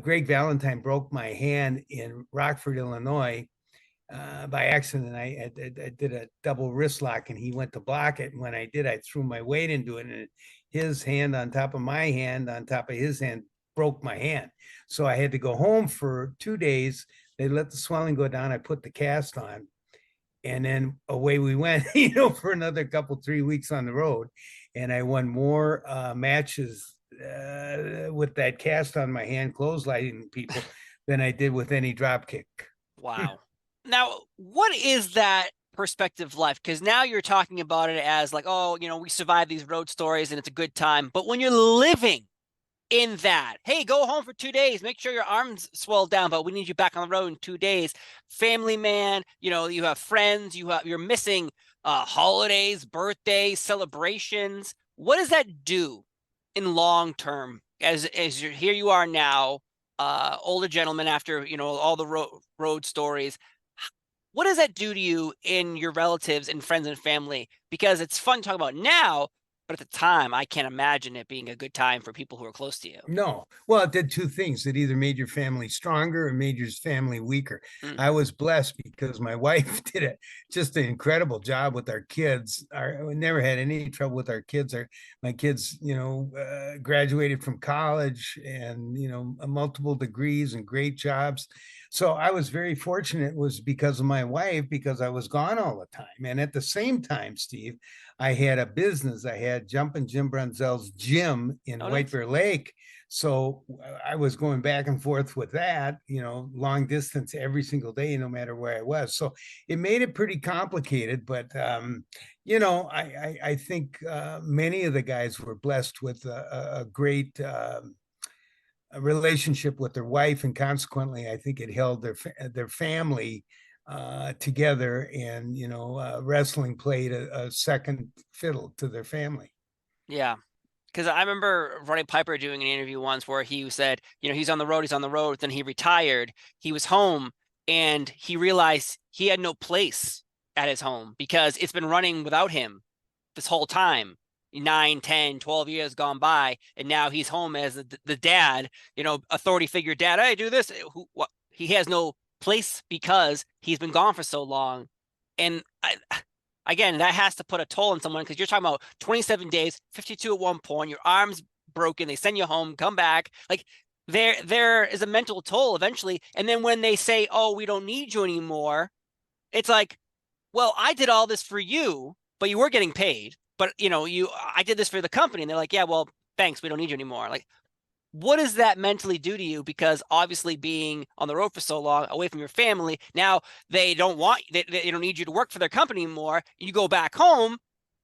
Greg Valentine broke my hand in Rockford, Illinois, by accident. I did a double wrist lock and he went to block it. And when I did, I threw my weight into it, and his hand on top of my hand on top of his hand broke my hand. So I had to go home for 2 days. They let the swelling go down. I put the cast on, and then away we went, for another couple, 3 weeks on the road. And I won more matches with that cast on my hand, clotheslining people, than I did with any drop kick. Wow. Now, what is that perspective like? Because now you're talking about it as like, oh, we survived these road stories and it's a good time. But when you're living in that, hey, go home for 2 days, make sure your arms swell down, but we need you back on the road in 2 days. Family man, you have friends, you're missing holidays, birthdays, celebrations. What does that do in long term as here you are now, older gentleman after all the road stories? What does that do to you in your relatives and friends and family? Because it's fun to talk about now, but at the time, I can't imagine it being a good time for people who are close to you. No. Well, it did two things. It either made your family stronger or made your family weaker. Mm. I was blessed because my wife did just an incredible job with our kids. We never had any trouble with our kids. My kids, graduated from college and, multiple degrees and great jobs. So I was very fortunate. It was because of my wife, because I was gone all the time. And at the same time, Steve, I had a business. I had Jumpin' Jim Brunzell's gym in White Bear Lake. So I was going back and forth with that, long distance every single day, no matter where I was. So it made it pretty complicated. But, I think many of the guys were blessed with a great a relationship with their wife, and consequently, I think it held their family together. And wrestling played a second fiddle to their family. Yeah, because I remember Roddy Piper doing an interview once where he said, he's on the road, then he retired, he was home, and he realized he had no place at his home because it's been running without him this whole time. 9, 10, 12 years gone by, and now he's home as the dad, authority figure dad. Hey, do this. He has no place because he's been gone for so long. And again, that has to put a toll on someone, because you're talking about 27 days, 52 at one point, your arm's broken, they send you home, come back. Like there is a mental toll eventually. And then when they say, oh, we don't need you anymore, it's like, well, I did all this for you, but you were getting paid. But I did this for the company, and they're like, yeah, well, thanks, we don't need you anymore. Like, what does that mentally do to you? Because obviously being on the road for so long, away from your family, now they don't need you to work for their company anymore. You go back home,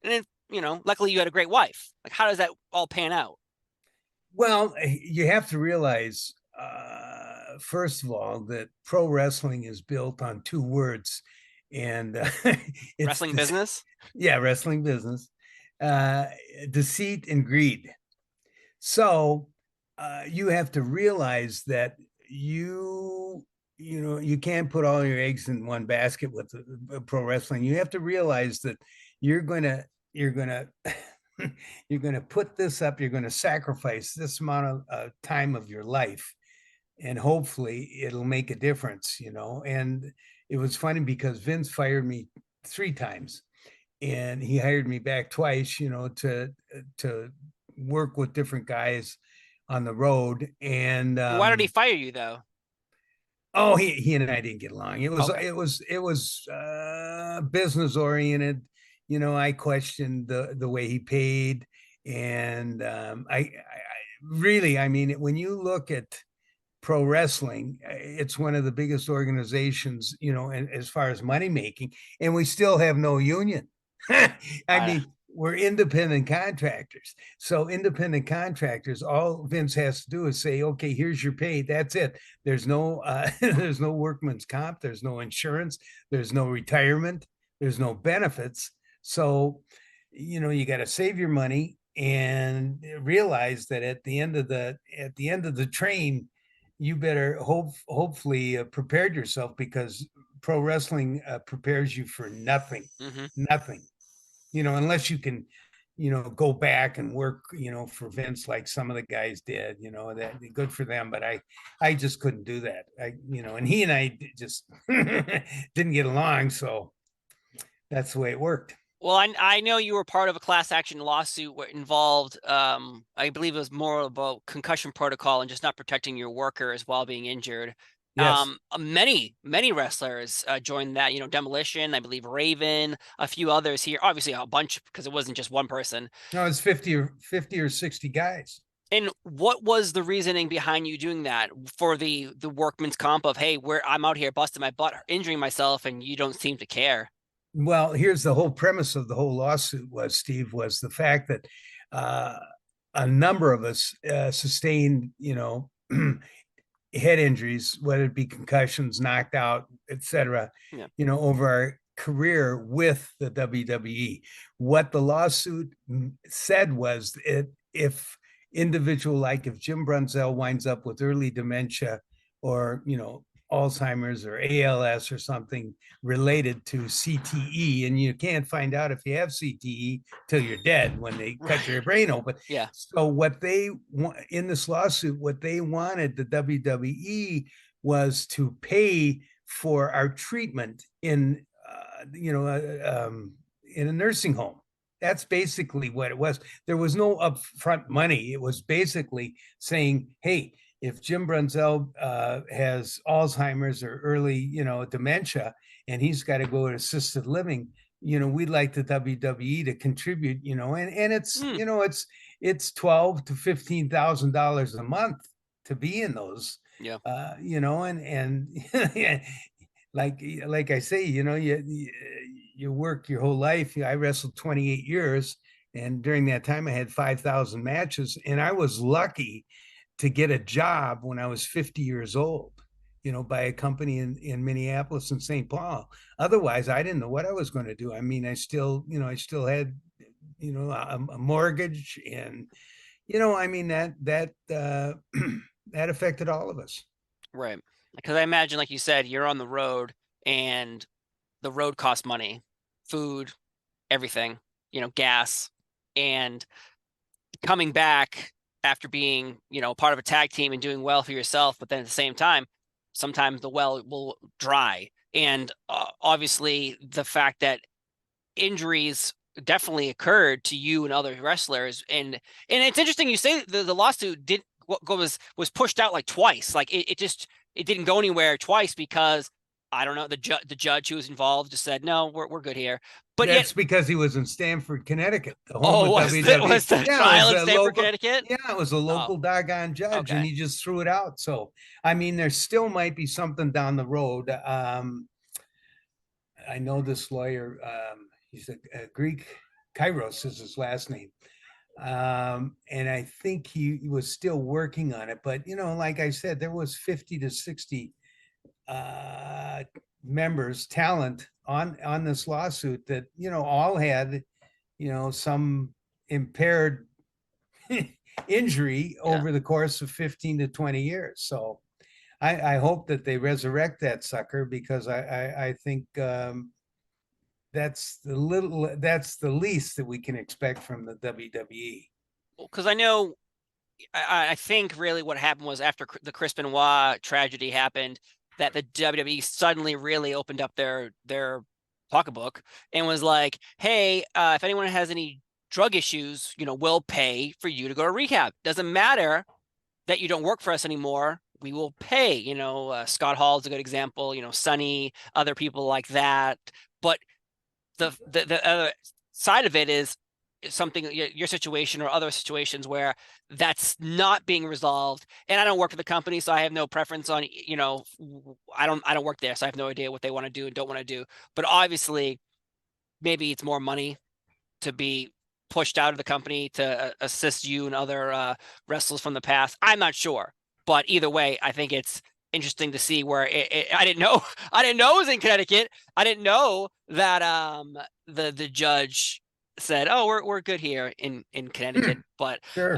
and then, luckily you had a great wife. Like, how does that all pan out? Well, you have to realize, first of all, that pro wrestling is built on two words, and Wrestling business? Yeah, wrestling business. uh, Deceit and greed. So you have to realize that you can't put all your eggs in one basket with pro wrestling. You have to realize that you're gonna you're gonna put this up. You're gonna sacrifice this amount of time of your life, and hopefully it'll make a difference. And it was funny because Vince fired me 3 times, and he hired me back twice, to work with different guys on the road. And Why did he fire you though? oh, he and I didn't get along. It was Okay. business oriented. I questioned the way he paid, and really, I mean, when you look at pro wrestling, it's one of the biggest organizations, as far as money making, and we still have no union. I mean, we're independent contractors. So independent contractors, all Vince has to do is say, okay, here's your pay. That's it. There's no there's no workman's comp, there's no insurance, there's no retirement, there's no benefits. So, you got to save your money and realize that at the end of the train, you better hopefully prepared yourself, because pro wrestling prepares you for nothing. Mm-hmm. Nothing. Unless you can go back and work, for Vince like some of the guys did, that good for them. But I just couldn't do that. And he and I just didn't get along. So that's the way it worked. Well, I know you were part of a class action lawsuit where involved, I believe it was more about concussion protocol and just not protecting your workers while being injured. Yes. Many wrestlers joined that, Demolition, I believe Raven, a few others here, obviously a bunch because it wasn't just one person. No, it's 50 or 60 guys. And what was the reasoning behind you doing that for the workman's comp of, hey, I'm out here busting my butt, injuring myself, and you don't seem to care? Well, here's the whole premise of the whole lawsuit was, Steve, was the fact that uh, a number of us sustained, head injuries, whether it be concussions, knocked out, etc., Yeah. over our career with the WWE. What the lawsuit said was if individual, like if Jim Brunzell winds up with early dementia or, Alzheimer's or ALS or something related to CTE, and you can't find out if you have CTE till you're dead when they cut your brain open. Yeah. So what they want in this lawsuit, what they wanted the WWE was to pay for our treatment in a nursing home. That's basically what it was. There was no upfront money. It was basically saying, hey, if Jim Brunzell has Alzheimer's or early, dementia, and he's got to go to assisted living, we'd like the WWE to contribute, and it's, it's $12,000 to $15,000 a month to be in those, Yeah. and like I say, you work your whole life. I wrestled 28 years, and during that time, I had 5,000 matches, and I was lucky to get a job when I was 50 years old, by a company in Minneapolis and St. Paul. Otherwise, I didn't know what I was going to do. I mean, I still had, a mortgage, and, I mean, that that affected all of us. Right. Because I imagine, like you said, you're on the road and the road costs money, food, everything, gas, and coming back after being, part of a tag team and doing well for yourself, but then at the same time, sometimes the well will dry. And obviously the fact that injuries definitely occurred to you and other wrestlers. And it's interesting you say the lawsuit didn't was pushed out like twice. Like it didn't go anywhere twice because I don't know, the judge who was involved just said, no, we're good here. But That's yet, because he was in Stamford, Connecticut, the home of WWE. was the trial in Stamford, Connecticut? Yeah, it was a local doggone judge, and he just threw it out. So, I mean, there still might be something down the road. I know this lawyer. He's a Greek. Kairos is his last name. And I think he was still working on it. But, like I said, there was 50 to 60 members, talent on this lawsuit that, all had, some impaired injury over the course of 15 to 20 years. So I hope that they resurrect that sucker, because I think that's the least that we can expect from the WWE. Because I know, I think really what happened was after the Chris Benoit tragedy happened, that the WWE suddenly really opened up their pocketbook and was like, hey, if anyone has any drug issues, we'll pay for you to go to rehab. Doesn't matter that you don't work for us anymore. We will pay. Scott Hall is a good example. Sonny, other people like that. But the other side of it is something, your situation or other situations where that's not being resolved. And I don't work for the company, so I have no preference on, I don't work there, so I have no idea what they want to do and don't want to do. But obviously, maybe it's more money to be pushed out of the company to assist you and other wrestlers from the past. I'm not sure, but either way, I think it's interesting to see where I didn't know it was in Connecticut. I didn't know that the judge said, oh, we're good here in Connecticut. But Sure.